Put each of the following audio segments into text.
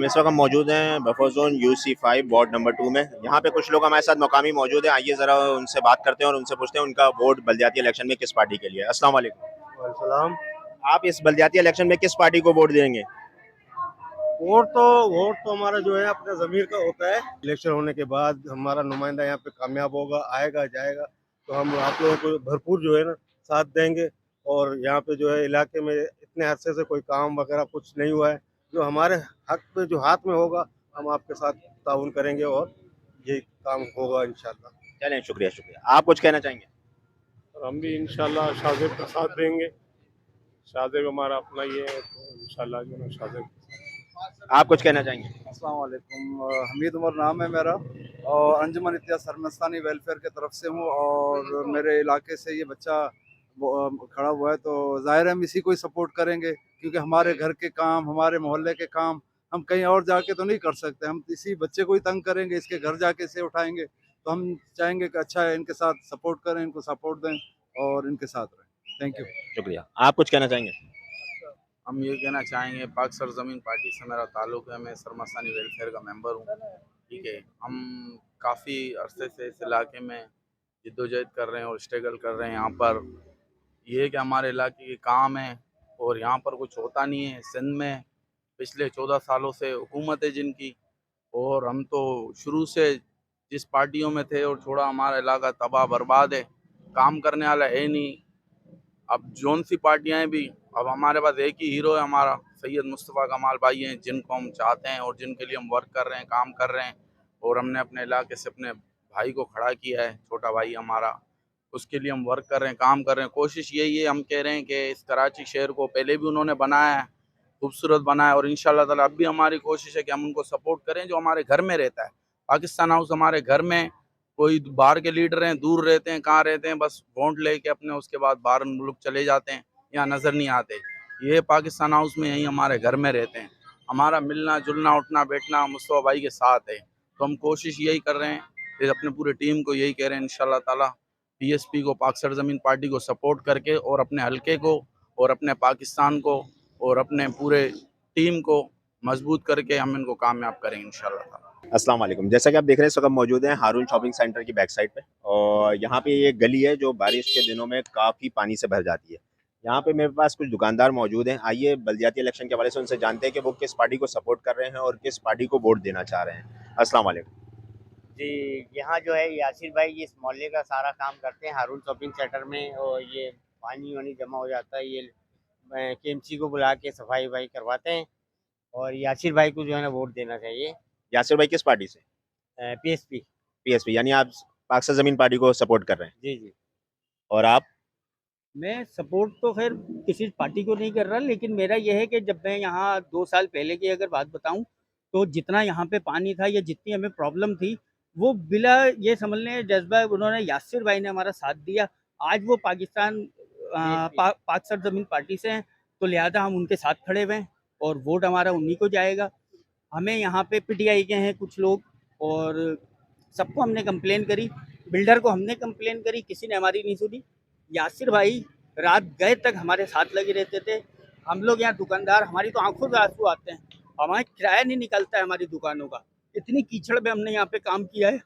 हम इस वक्त हम मौजूद हैं buffer zone UC5 ward number 2 में। यहाँ पे कुछ लोग हमारे साथ मकामी मौजूद हैं। आइए ज़रा उनसे बात करते हैं और उनसे पूछते हैं उनका वोट बल्दियाती इलेक्शन में किस पार्टी के लिए। अस्सलाम वालेकुम। सलाम। आप इस बल्दियाती इलेक्शन में किस पार्टी को वोट देंगे? वोट तो हमारा जो है अपने ज़मीर का होता है। इलेक्शन होने के बाद हमारा नुमाइंदा यहाँ पे कामयाब होगा, आएगा जाएगा, तो हम आप लोगों को भरपूर जो है ना साथ देंगे। और यहाँ पे जो है इलाके में इतने अरसे से कोई काम वगैरह कुछ नहीं हुआ है, जो हमारे हक पे जो हाथ में होगा हम आपके साथ ताउन करेंगे और ये काम होगा इंशाल्लाह। चलें, शुक्रिया शुक्रिया। आप कुछ कहना चाहेंगे? और हम भी इंशाल्लाह शाज़ेब का साथ देंगे। शाज़ेब हमारा अपना ही है, तो इंशाल्लाह जो है ना शाज़ेब। आप कुछ कहना चाहेंगे? अस्सलाम वालेकुम। हमीद उमर नाम है मेरा और अंजुमन इत्तेहाद सरमस्तानी वेलफेयर के तरफ से हूँ और मेरे इलाके से ये बच्चा खड़ा हुआ है, तो ज़ाहिर है हम इसी को ही सपोर्ट करेंगे क्योंकि हमारे घर के काम, हमारे मोहल्ले के काम हम कहीं और जाके तो नहीं कर सकते। हम इसी बच्चे को ही तंग करेंगे, इसके घर जाके इसे उठाएंगे, तो हम चाहेंगे कि अच्छा है इनके साथ सपोर्ट करें, इनको सपोर्ट दें और इनके साथ रहें। Thank you. शुक्रिया। आप कुछ कहना चाहेंगे? हम ये कहना चाहेंगे, पाक सरजमीन पार्टी से मेरा ताल्लुक़ है, मैं सरमस्तानी वेलफेयर का मेंबर हूँ। ठीक है, हम काफ़ी अरसे से इस इलाके में जद्दोजहद कर रहे हैं और स्ट्रगल कर रहे हैं। यहाँ पर ये है कि हमारे इलाके के काम है और यहाँ पर कुछ होता नहीं है। सिंध में पिछले 14 सालों से हुकूमत है जिनकी, और हम तो शुरू से जिस पार्टियों में थे और थोड़ा हमारा इलाका तबाह बर्बाद है, काम करने वाला है नहीं। अब जौन सी पार्टियाँ हैं भी, अब हमारे पास एक ही हीरो है, हमारा सैयद मुस्तफ़ा कमाल भाई हैं, जिनको हम चाहते हैं और जिनके लिए हम वर्क कर रहे हैं, काम कर रहे हैं। और हमने अपने इलाके से अपने भाई को खड़ा किया है, छोटा भाई हमारा, उसके लिए हम वर्क कर रहे हैं, काम कर रहे हैं। कोशिश यही है, हम कह रहे हैं कि इस कराची शहर को पहले भी उन्होंने बनाया है, खूबसूरत बनाया, और इंशाल्लाह ताला अब भी हमारी कोशिश है कि हम उनको सपोर्ट करें जो हमारे घर में रहता है। पाकिस्तान हाउस हमारे घर में, कोई बाहर के लीडर हैं, दूर रहते हैं, कहाँ रहते हैं, बस वोट लेके अपने उसके बाद बाहर मुल्क चले जाते हैं, यहाँ नज़र नहीं आते। ये पाकिस्तान हाउस में यहीं हमारे घर में रहते हैं। हमारा मिलना जुलना उठना बैठना मुस्तफ़ा भाई के साथ है, तो हम कोशिश यही कर रहे हैं, फिर अपने पूरे टीम को यही कह रहे हैं इंशाल्लाह ताला PSP को, पाक सरजमीन पार्टी को सपोर्ट करके और अपने हलके को और अपने पाकिस्तान को और अपने पूरे टीम को मजबूत करके हम इनको कामयाब करेंगे इंशाल्लाह ताला। अस्सलाम वालेकुम। जैसा कि आप देख रहे हैं, इस वक्त हम मौजूद हैं हारून शॉपिंग सेंटर की बैक साइड पे, और यहाँ पे ये गली है जो बारिश के दिनों में काफ़ी पानी से भर जाती है। यहाँ पे मेरे पास कुछ दुकानदार मौजूद हैं। आइए बल्दियाती इलेक्शन के हवाले से उनसे जानते हैं कि वो किस पार्टी को सपोर्ट कर रहे हैं और किस पार्टी को वोट देना चाह रहे हैं। अस्सलाम वालेकुम। जी, यहाँ जो है यासिर भाई इस मोहल्ले का सारा काम करते हैं हारून शॉपिंग सेंटर में, और ये पानी वानी जमा हो जाता है, ये KMC को बुला के सफाई वफाई करवाते हैं, और यासिर भाई को जो है ना वोट देना चाहिए। यासिर भाई किस पार्टी से? PSP। PSP, यानी आप पाक ज़मीन पार्टी को सपोर्ट कर रहे हैं। जी जी। और आप? मैं सपोर्ट तो खैर किसी पार्टी को नहीं कर रहा, लेकिन मेरा यह है कि जब मैं यहाँ 2 साल पहले की अगर बात बताऊँ, तो जितना यहाँ पे पानी था या जितनी हमें प्रॉब्लम थी, वो बिला ये समझ लें जज़्बा उन्होंने यासिर भाई ने हमारा साथ दिया। आज वो पाकिस्तान पाक सरज़मीन पार्टी से हैं, तो लिहाज़ा हम उनके साथ खड़े हुए हैं और वोट हमारा उन्हीं को जाएगा। हमें यहाँ पे PTI के हैं कुछ लोग, और सबको हमने कंप्लेन करी, बिल्डर को हमने कंप्लेन करी, किसी ने हमारी नहीं सुनी। यासिर भाई रात गए तक हमारे साथ लगे रहते थे। हम लोग यहाँ दुकानदार, हमारी तो आंखों से आंसू आते हैं, हमारा किराया नहीं निकलता है हमारी दुकानों का। इतनी कीचड़ में हमने यहाँ पे काम किया है,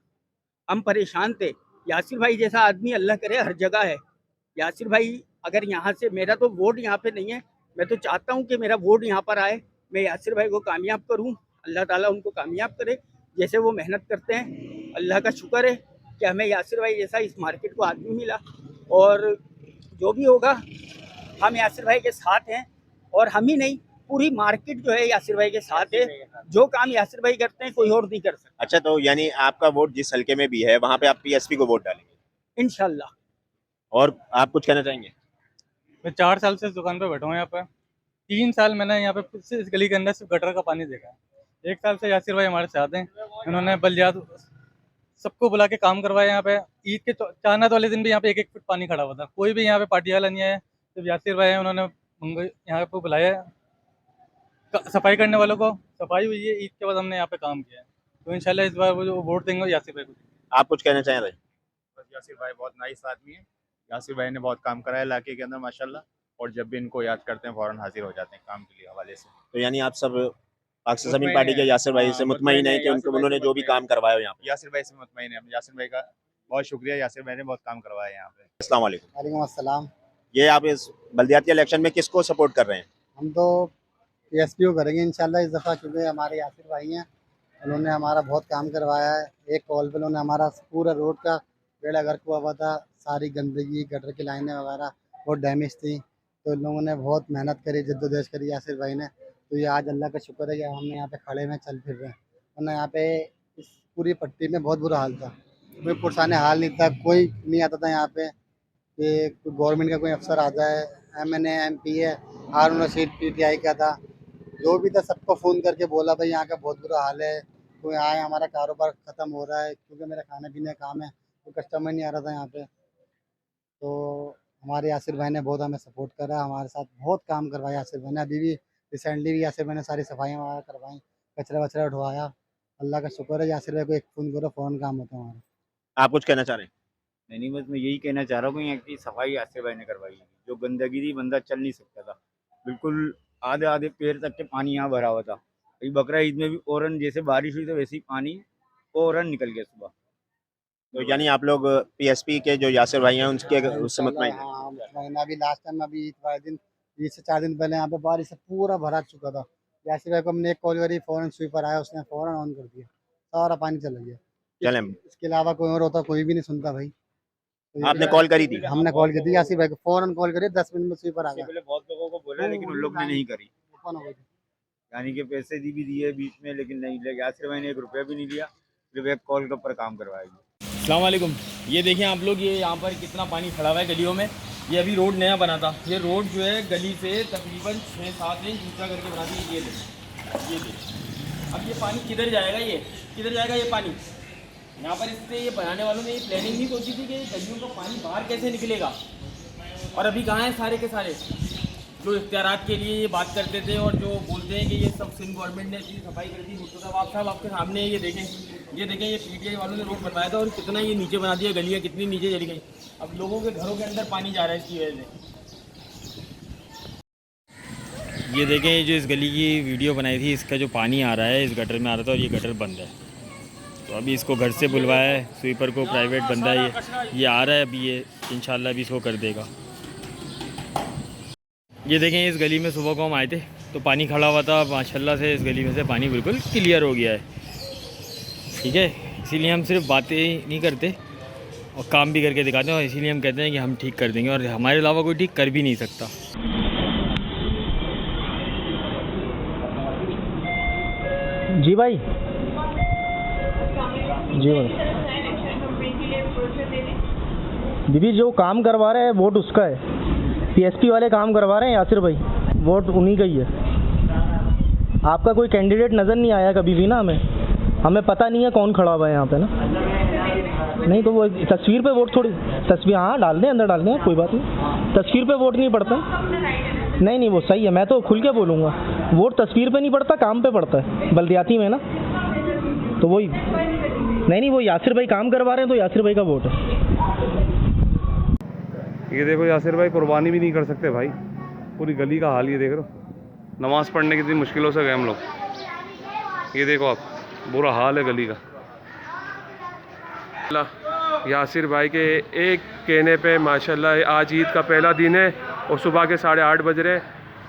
हम परेशान थे। यासिर भाई जैसा आदमी अल्लाह करे हर जगह है। यासिर भाई अगर यहाँ से, मेरा तो वोट यहाँ पे नहीं है, मैं तो चाहता हूँ कि मेरा वोट यहाँ पर आए, मैं यासिर भाई को कामयाब करूँ, अल्लाह ताला उनको कामयाब करे। जैसे वो मेहनत करते हैं, अल्लाह का शुक्र है कि हमें यासिर भाई जैसा इस मार्केट को आदमी मिला, और जो भी होगा हम यासिर भाई के साथ हैं, और हम ही नहीं पूरी मार्केट जो है यासिर भाई के साथ है। जो काम यासिर भाई करते हैं कोई और नहीं कर सकता। अच्छा, तो यानी आपका वोट जिस हल्के में भी है वहाँ पे आप PSP को वोट डालेंगे? इंशाल्लाह। और आप कुछ कहना चाहेंगे? मैं 4 साल से इस दुकान पे बैठा हूँ यहाँ पर। 3 साल मैंने यहाँ पे इस गली के अंदर सिर्फ गटर का पानी देखा है। 1 साल से यासिर भाई हमारे साथ हैं। उन्होंने बल्दियात सबको बुला के काम करवाया। यहाँ पे ईद के चाहनात वाले दिन भी यहाँ पे 1-1 फुट पानी खड़ा हुआ था। कोई भी यहाँ पे पार्टी वाला नहीं आया, सिर्फ यासिर भाई हैं, उन्होंने यहाँ पे बुलाया सफाई करने वालों को, सफाई हुई है। ईद के बाद हमने यहाँ पे काम किया है, तो इंशाल्लाह इस बार वो जो वोट देंगे यासिर भाई को। आप कुछ कहना चाहें भाई? बस यासिर भाई बहुत नाइस आदमी है। यासिर भाई ने बहुत काम करा है इलाके के अंदर माशाल्लाह, और जब भी इनको याद करते हैं फ़ौरन हाजिर हो जाते हैं काम के लिए हवाले से। तो यानी आप सब पाकिस्तान ज़मीन पार्टी के यासिर भाई से मुतमईन है कि उन्होंने जो भी काम करवाया यहाँ पे? यासिर भाई से मुतमईन है हम। यासिर भाई का बहुत शुक्रिया, यासिर भाई ने बहुत काम करवाया है यहाँ पे। अस्सलाम वालेकुम। वालेकुम अस्सलाम। ये आप इस बल्दियाती इलेक्शन में किसको सपोर्ट कर रहे हैं? हम तो पीएसपी को करेंगे इंशाल्लाह इस दफ़ा, क्योंकि हमारे यासिर भाई हैं, उन्होंने हमारा बहुत काम करवाया है। एक कॉल पे उन्होंने हमारा पूरा रोड का बेड़ा गर्क हुआ हुआ था, सारी गंदगी गटर की लाइनें वगैरह बहुत डैमेज थी, तो इन लोगों ने बहुत मेहनत करी, जद्दोजहद करी यासिर भाई ने। तो ये आज अल्लाह का शुक्र है कि हमने यहाँ पे खड़े हैं, चल फिर रहे हैं, वरना यहाँ पे इस पूरी पट्टी में बहुत बुरा हाल था, कोई पुरसाने हाल नहीं था, कोई नहीं आता था यहाँ पे कि गवर्नमेंट का कोई अफसर आ जाए, MNA MP है, हारून रशीद PTI का था, जो भी था सबको फ़ोन करके बोला भाई यहाँ का बहुत बुरा हाल है, कोई आए, हमारा कारोबार ख़त्म हो रहा है, क्योंकि मेरा खाने पीने का काम है, कोई कस्टमर नहीं आ रहा था यहाँ पे। तो हमारे यासिर भाई ने बहुत हमें सपोर्ट करा, हमारे साथ बहुत काम करवाया यासिर भाई ने। अभी भी रिसेंटली भी यासिर भाई ने सारी सफाइयाँ वगैरह करवाई, कचरा वचरा उठवाया। अल्लाह का शुक्र है, यासिर भाई को एक फ़ोन करो फ़ौरन काम होता है हमारा। आप कुछ कहना चाह रहे हैं? नहीं, बस मैं यही कहना चाह रहा हूँ कि यहाँ की सफाई यासिर भाई ने करवाई है। जो गंदगी थी, बंदा चल नहीं सकता था, बिल्कुल आधे पैर तक के पानी यहाँ भरा हुआ था। अभी बकरा ईद में भी औरन, जैसे बारिश हुई तो वैसे ही पानी औरन निकल गया सुबह। तो यानी आप लोग PSP के जो यासिर भाई हैं उसके उससे मुतमईन हैं? हाँ, मुतमईन। अभी लास्ट टाइम अभी ईद वाले दिन 20 से 4 दिन पहले यहाँ पे बारिश से पूरा भरा चुका था। यासिर भाई को हमने एक कॉल करी, फ़ौरन स्वीपर आया, उसने फ़ौरन ऑन कर दिया, सारा पानी चला गया। चलें, इसके अलावा कोई और होता कोई भी नहीं सुनता भाई। तो ये आपने कॉल करी थी? हमने कॉल की थी यासिर भाई को, फ़ौरन कॉल करी, 10 मिनट में स्वीपर आ गया। पहले बहुत लोगों को बोला लेकिन उन लोग ने नहीं करी, ओपन हो गई थी। यानी कि पैसे भी दिए बीच में, लेकिन नहीं ले, यासिर भाई ने 1 रुपया भी नहीं लिया, सिर्फ एक कॉल के ऊपर काम करवाएगी। अस्सलाम वालेकुम। ये देखिए आप लोग, ये यहाँ पर कितना पानी खड़ा हुआ है गलियों में। ये अभी रोड नया बना था, ये रोड जो है गली से तकरीबन 6-7 इंच ऊंचा करके बना दी। ये अब ये पानी किधर जाएगा? ये किधर जाएगा ये पानी? यहाँ पर इससे ये बनाने वालों ने ये प्लानिंग नहीं सोची थी कि गलियों का पानी बाहर कैसे निकलेगा। और अभी कहाँ हैं सारे के सारे जो इख्तियारात के लिए ये बात करते थे और जो बोलते हैं कि ये सब सिंध गवर्नमेंट ने इतनी सफाई कर दी। भुट्टो साहब आपके सामने ये देखें, ये PTI वालों ने रोड बनवाया था और कितना ये नीचे बना दिया, गलियाँ कितनी नीचे चली गई। अब लोगों के घरों के अंदर पानी जा रहा है इसकी वजह से। ये देखें, ये जो इस गली की वीडियो बनाई थी, इसका जो पानी आ रहा है इस गटर में आ रहा था और ये गटर बंद है। तो अभी इसको घर से बुलवाया है, स्वीपर को, प्राइवेट बंदा है ये आ रहा है, अभी ये इंशाल्लाह अभी इसको कर देगा। ये देखें, इस गली में सुबह को हम आए थे तो पानी खड़ा हुआ था, माशाल्लाह से इस गली में से पानी बिल्कुल क्लियर हो गया है। ठीक है, इसीलिए हम सिर्फ बातें नहीं करते और काम भी करके दिखाते हैं, और इसीलिए हम कहते हैं कि हम ठीक कर देंगे, और हमारे अलावा कोई ठीक कर भी नहीं सकता। जी भाई, जी भाई, दीदी जो काम करवा रहे हैं वोट उसका है, PSP वाले काम करवा रहे हैं यासिर भाई, वोट उन्हीं का ही है। आपका कोई कैंडिडेट नज़र नहीं आया कभी भी ना, हमें पता नहीं है कौन खड़ा हुआ है यहाँ पे ना। नहीं तो वो तस्वीर पे वोट थोड़ी, तस्वीर हाँ डाल दें, अंदर डाल दें, कोई बात नहीं, तस्वीर पे वोट नहीं पड़ता। नहीं वो सही है, मैं तो खुल के बोलूँगा, वोट तस्वीर पे नहीं पड़ता, काम पे पड़ता है बल्दियाती में ना। तो वही नहीं वो यासिर भाई काम करवा रहे हैं तो यासिर भाई का वोट है। ये देखो यासिर भाई कुर्बानी भी नहीं कर सकते भाई, पूरी गली का हाल ये देख रहे हो, नमाज़ पढ़ने कितनी मुश्किलों से गए हम लोग। ये देखो आप, बुरा हाल है गली का। यासिर भाई के एक कहने पे माशाल्लाह आज ईद का पहला दिन है और सुबह के 8:30 बज रहे,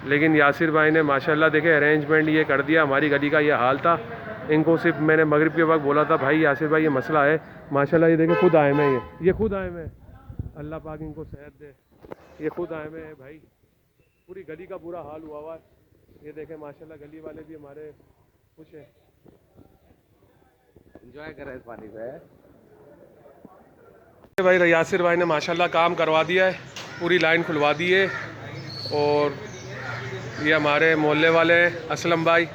लेकिन यासिर भाई ने माशाल्लाह देखे अरेंजमेंट ये कर दिया। हमारी गली का ये हाल था, इनको सिर्फ मैंने मगरिब के वक्त बोला था भाई यासिर भाई ये मसला है, माशाल्लाह ये देखे खुद आए में, ये खुद आए में, अल्लाह पाक इनको सेहत दे, ये खुद आए में है भाई। पूरी गली का बुरा हाल हुआ हुआ, ये देखें माशाल्लाह गली वाले भी हमारे खुश हैं, एंजॉय कर रहे हैं इस पानी से। भाई यासिर भाई ने माशाल्लाह काम करवा दिया है, पूरी लाइन खुलवा दी है। और ये हमारे मोहल्ले वाले असलम भाई,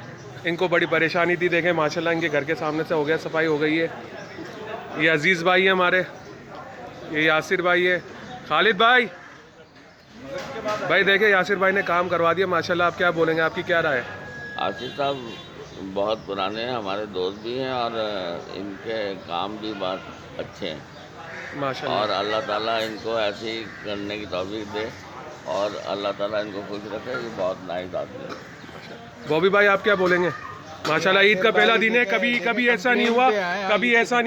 इनको बड़ी परेशानी थी, देखें माशाल्लाह इनके घर के सामने से हो गया, सफाई हो गई है। ये अजीज़ भाई है हमारे, ये यासिर भाई है, खालिद भाई, भाई देखें यासिर भाई ने काम करवा दिया माशाल्लाह। आप क्या बोलेंगे, आपकी क्या राय है? आसिफ साहब बहुत पुराने हैं, हमारे दोस्त भी हैं और इनके काम भी बहुत अच्छे हैं माशाल्लाह। और अल्लाह ताला इनको ऐसे ही करने की तौफीक दे और अल्लाह ताला इनको खुश रखे। ये बहुत नाइस आदमी है। बॉबी भाई आप क्या बोलेंगे? माशाल्लाह ईद का पहला दिन है, कभी ऐसा नहीं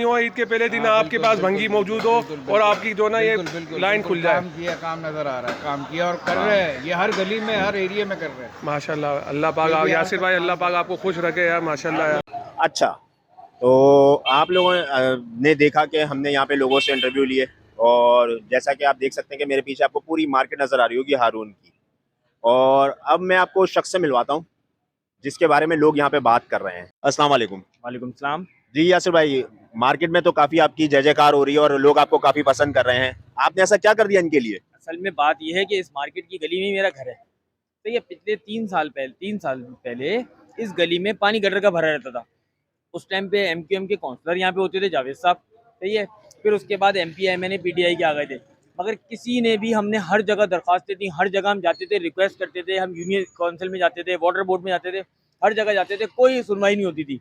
हुआ, ईद के पहले दिन आपके पास भंगी मौजूद हो और आपकी जो ना ये लाइन खुल जाए। काम नजर आ रहा है, काम किया और कर रहे हैं, ये हर गली में हर एरिया में कर रहे हैं माशाल्लाह। अल्लाह पाक यासिर भाई, अल्लाह पाक आपको खुश रखे यार, माशाल्लाह यार। अच्छा, तो आप लोगों ने देखा कि हमने यहाँ पे लोगों से इंटरव्यू लिए और जैसा कि आप देख सकते हैं कि मेरे पीछे आपको पूरी मार्केट नज़र आ रही होगी हारून की। और अब मैं आपको उस शख्स से मिलवाता हूँ जिसके बारे में लोग यहाँ पे बात कर रहे हैं। अस्सलाम वालेकुम। वालेकुम सलाम। जी यासिर भाई, मार्केट में तो काफ़ी आपकी जय जयकार हो रही है और लोग आपको काफ़ी पसंद कर रहे हैं, आपने ऐसा क्या कर दिया इनके लिए? असल में बात यह है कि इस मार्केट की गली में ही मेरा घर है। तो ये पिछले 3 साल पहले इस गली में पानी गटर का भरा रहता था। उस टाइम पे MQM के काउंसलर यहाँ पे होते थे, जावेद साहब, सही है। फिर उसके बाद MP MNA PTI के आ गए थे, मगर किसी ने भी, हमने हर जगह दरख्वास्तें दी, हर जगह हम जाते थे, रिक्वेस्ट करते थे, हम यूनियन काउंसिल में जाते थे, वाटर बोर्ड में जाते थे, हर जगह जाते थे, कोई सुनवाई नहीं होती थी।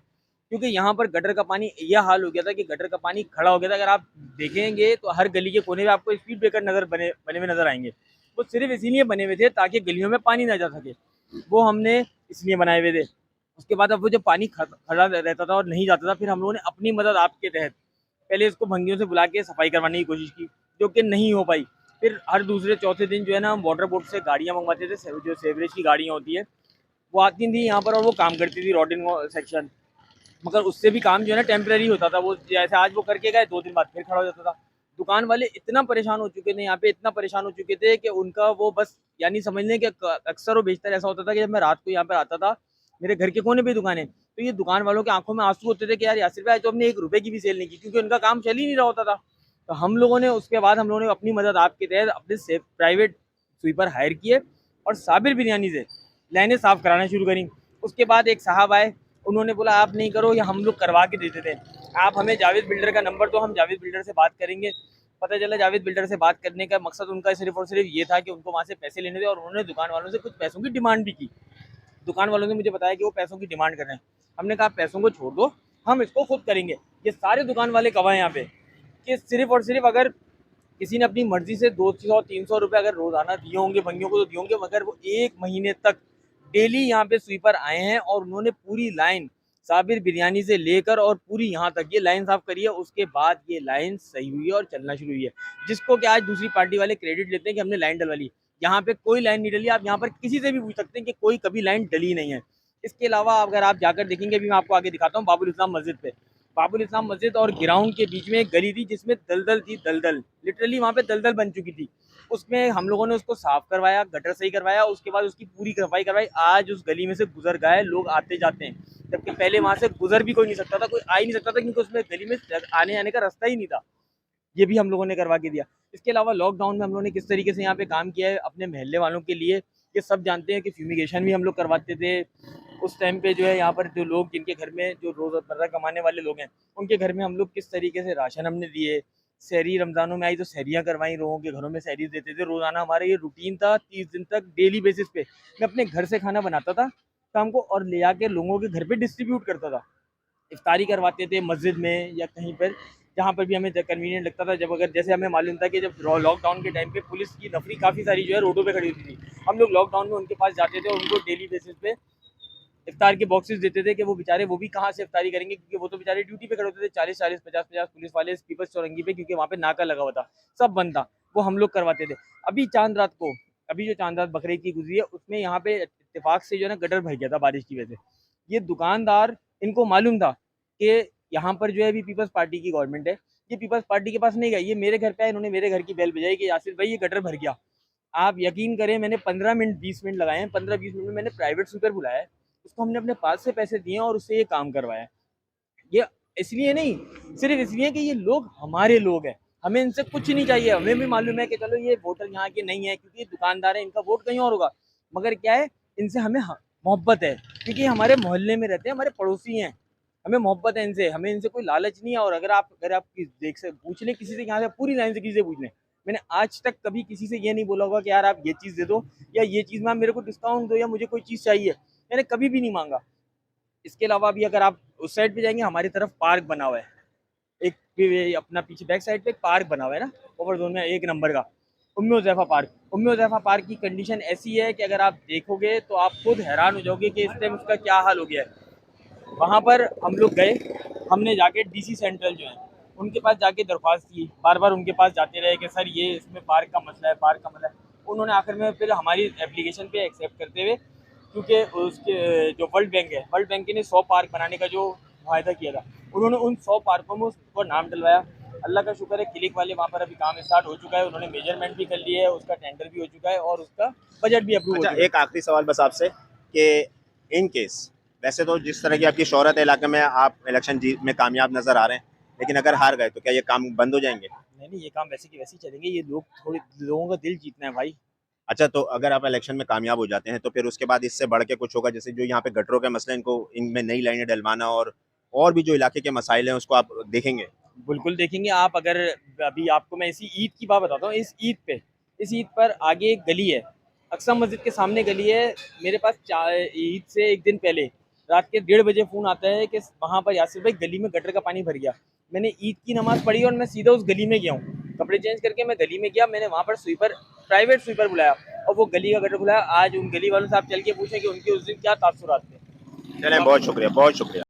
क्योंकि यहाँ पर गटर का पानी यह हाल हो गया था कि गटर का पानी खड़ा हो गया था। अगर आप देखेंगे तो हर गली के कोने में आपको स्पीड ब्रेकर बने हुए नजर आएंगे। वो सिर्फ इसीलिए बने हुए थे ताकि गलियों में पानी ना जा सके, वो हमने इसलिए बनाए हुए थे। उसके बाद अब वो जब पानी खड़ा रहता था और नहीं जाता था, फिर हम लोगों ने अपनी मदद आपके तहत पहले इसको भंगियों से बुला के सफाई करवाने की कोशिश की, जो कि नहीं हो पाई। फिर हर दूसरे चौथे दिन जो है ना, हम वाटर बोर्ड से गाड़ियाँ मंगवाते थे, जो सेवरेज की गाड़ियाँ होती है वो आती थी यहाँ पर और वो काम करती थी रोडिंग सेक्शन। मगर उससे भी काम जो है ना टेम्प्रेरी होता था, वो जैसे आज वो करके गए 2 दिन बाद फिर खड़ा हो जाता था। दुकान वाले इतना परेशान हो चुके थे यहाँ पे, इतना परेशान हो चुके थे कि उनका वो बस यानी समझ लें कि अक्सर वो बेचता ऐसा होता था कि जब मैं रात को यहाँ पर आता था, मेरे घर के कोने पे दुकान है, तो ये दुकान वालों की आंखों में आंसू होते थे कि यार यासिर भाई तो हमने 1 रुपए की भी सेल नहीं की, क्योंकि उनका काम चल ही नहीं रहा होता था। तो हम लोगों ने उसके बाद हम लोगों ने अपनी मदद आपके तहत अपने प्राइवेट स्वीपर हायर किए और साबिर बिरयानी से लाइनें साफ़ कराना शुरू करी। उसके बाद एक साहब आए, उन्होंने बोला आप नहीं करो, या हम लोग करवा के देते थे, आप हमें जावेद बिल्डर का नंबर दो, हम जावेद बिल्डर से बात करेंगे। पता चला जावेद बिल्डर से बात करने का मकसद उनका सिर्फ और सिर्फ ये था कि उनको वहाँ से पैसे लेने थे, और उन्होंने दुकान वालों से कुछ पैसों की डिमांड भी की। दुकान वालों ने मुझे बताया कि वो पैसों की डिमांड कर रहे हैं। हमने कहा पैसों को छोड़ दो, हम इसको खुद करेंगे। ये सारे दुकान वाले गवाह यहाँ पे कि सिर्फ और सिर्फ अगर किसी ने अपनी मर्जी से 200-300 रुपये अगर रोज़ाना दिए होंगे भंगियों को तो दिए होंगे, मगर वो 1 महीने तक डेली यहाँ पे स्वीपर आए हैं और उन्होंने पूरी लाइन साबिर बिरयानी से लेकर और पूरी यहाँ तक ये लाइन साफ़ करी है। उसके बाद ये लाइन सही हुई है और चलना शुरू हुई है, जिसको कि आज दूसरी पार्टी वाले क्रेडिट लेते हैं कि हमने लाइन डलवा ली। यहाँ पे कोई लाइन नहीं डली। आप यहाँ पर किसी से भी पूछ सकते हैं कि कोई कभी लाइन डली नहीं है। इसके अलावा अगर आप जाकर देखेंगे, अभी मैं आपको आगे दिखाता हूँ, बाबुल इस्लाम मस्जिद पे, बाबुल इस्लाम मस्जिद और ग्राउंड के बीच में एक गली थी जिसमें दलदल थी, दलदल लिटरली वहाँ पे दलदल बन चुकी थी। उसमें हम लोगों ने उसको साफ करवाया, गटर सही करवाया, उसके बाद उसकी पूरी सफाई करवाई। आज उस गली में से गुजर गए लोग आते जाते हैं, जबकि पहले वहाँ से गुजर भी कोई नहीं सकता था, कोई आ ही नहीं सकता था, क्योंकि उसमें गली में आने आने का रास्ता ही नहीं था। ये भी हम लोगों ने करवा के दिया। इसके अलावा लॉकडाउन में हम लोगों ने किस तरीके से यहाँ पे काम किया है अपने मोहल्ले वालों के लिए, ये सब जानते हैं कि फ्यूमिगेशन भी हम लोग करवाते थे। उस टाइम पे जो है यहाँ पर जो लोग जिनके घर में जो रोज़मर्रा कमाने वाले लोग हैं, उनके घर में हम लोग किस तरीके से राशन हमने दिए। सहरी रमज़ानों में आई तो सहरियाँ करवाई, लोगों के घरों में सहरी देते थे। रोज़ाना हमारा ये रूटीन था, 30 दिन तक डेली बेसिस पे मैं अपने घर से खाना बनाता था शाम को और ले आके लोगों के घर पे डिस्ट्रीब्यूट करता था। इफ्तारी करवाते थे मस्जिद में या कहीं पर, जहाँ पर भी हमें कन्वीनियंट लगता था। जब अगर जैसे हमें मालूम था कि जब लॉकडाउन के टाइम पे पुलिस की नफरी काफ़ी सारी जो है रोडों पे खड़ी होती थी, हम लोग लॉकडाउन में उनके पास जाते थे और उनको डेली बेसिस पे इफ्तार के बॉक्सेस देते थे कि वो बेचारे वो भी कहाँ से इफ्तारी करेंगे, क्योंकि वो तो बेचारे ड्यूटी पे खड़े होते थे, 40-40, 50-50 पुलिस वाले पीपल्स चौरंगी पे, क्योंकि वहाँ पे नाका लगा हुआ था, सब बंद था, वो हम लोग करवाते थे। अभी चांद रात को, अभी जो चांद रात बकरीद की गुजरी है, उसमें यहाँ पे इत्तेफाक से जो है ना गटर भर गया था बारिश की वजह से। ये दुकानदार, इनको मालूम था कि यहाँ पर जो है अभी पीपल्स पार्टी की गवर्नमेंट है, ये पीपल्स पार्टी के पास नहीं गए, ये मेरे घर पे आए, इन्होंने मेरे घर की बेल बजाई कि यासिर भाई ये गटर भर गया। आप यकीन करें, मैंने 15 मिनट 20 मिनट लगाए हैं, 15-20 मिनट में मैंने प्राइवेट स्वीपर बुलाया है, उसको हमने अपने पास से पैसे दिए और उससे ये काम करवाया। ये इसलिए नहीं, सिर्फ इसलिए कि ये लोग हमारे लोग हैं, हमें इनसे कुछ नहीं चाहिए। हमें भी मालूम है कि चलो ये वोटर यहाँ के नहीं है क्योंकि दुकानदार है, इनका वोट कहीं और होगा, मगर क्या है, इनसे हमें मोहब्बत है, क्योंकि हमारे मोहल्ले में रहते हैं, हमारे पड़ोसी हैं, हमें मोहब्बत है इनसे, हमें इनसे कोई लालच नहीं है। और अगर आप देख से पूछ लें किसी से, यहाँ से पूरी लाइन से किसी से पूछ लें, मैंने आज तक कभी किसी से ये नहीं बोला होगा कि यार आप ये चीज़ दे दो या ये चीज़ में आप मेरे को डिस्काउंट दो या मुझे कोई चीज़ चाहिए, मैंने कभी भी नहीं मांगा। इसके अलावा भी अगर आप उस साइड पे जाएंगे, हमारी तरफ पार्क बना हुआ है, एक अपना पीछे बैक साइड पे एक पार्क बना हुआ है ना ओवर जोन में 1 नंबर का, उम्मे हुज़ैफ़ा पार्क। उम्मे हुज़ैफ़ा पार्क की कंडीशन ऐसी है कि अगर आप देखोगे तो आप खुद हैरान हो जाओगे कि इस टाइम उसका क्या हाल हो गया है। वहाँ पर हम लोग गए, हमने जाके डीसी सेंट्रल जो है उनके पास जाके दरख्वास्त की, बार बार उनके पास जाते रहे कि सर ये इसमें पार्क का मसला है, पार्क का मसला है। उन्होंने आखिर में फिर हमारी एप्लीकेशन पे एक्सेप्ट करते हुए, क्योंकि उसके जो वर्ल्ड बैंक है, वर्ल्ड बैंक ने 100 पार्क बनाने का जो वायदा किया था, उन्होंने उन 100 पार्कों में उसको नाम डलवाया। अल्लाह का शुक्र है क्लिक वाले वहाँ पर अभी काम स्टार्ट हो चुका है, उन्होंने मेजरमेंट भी कर लिया है, उसका टेंडर भी हो चुका है और उसका बजट भी अप्रूव हो अच्छा, चुका है। एक आखिरी सवाल बस आपसे कि इन केस, वैसे तो जिस तरह की आपकी शोहरत है इलाके में, आप इलेक्शन जीत में कामयाब नजर आ रहे हैं, लेकिन अगर हार गए तो क्या ये काम बंद हो जाएंगे? नहीं, ये काम वैसे की वैसे ही चलेंगे, ये लोग थोड़े लोगों का दिल जीतना है भाई। अच्छा, तो अगर आप इलेक्शन में कामयाब हो जाते हैं तो फिर उसके बाद इससे बढ़ के कुछ होगा, जैसे जो यहाँ पे गटरों के मसले, इनको इनमें नई लाइनें डलवाना और भी जो इलाके के मसाइल हैं उसको आप देखेंगे? बिल्कुल देखेंगे। आप अगर अभी आपको मैं इसी ईद की बात बताता हूँ, इस ईद पर आगे एक गली है, अक्सर मस्जिद के सामने गली है। मेरे पास ईद से एक दिन पहले रात के 1:30 बजे फ़ोन आता है कि वहाँ पर यासिर भाई गली में गटर का पानी भर गया। मैंने ईद की नमाज़ पढ़ी और मैं सीधा उस गली में गया हूँ, कपड़े चेंज करके मैं गली में गया। मैंने वहाँ पर प्राइवेट स्वीपर बुलाया और वो गली का गटर बुलाया। आज उन गली वालों से आप चल के पूछें कि उनके उस दिन क्या तासुरात थे। चलें, बहुत शुक्रिया, बहुत शुक्रिया।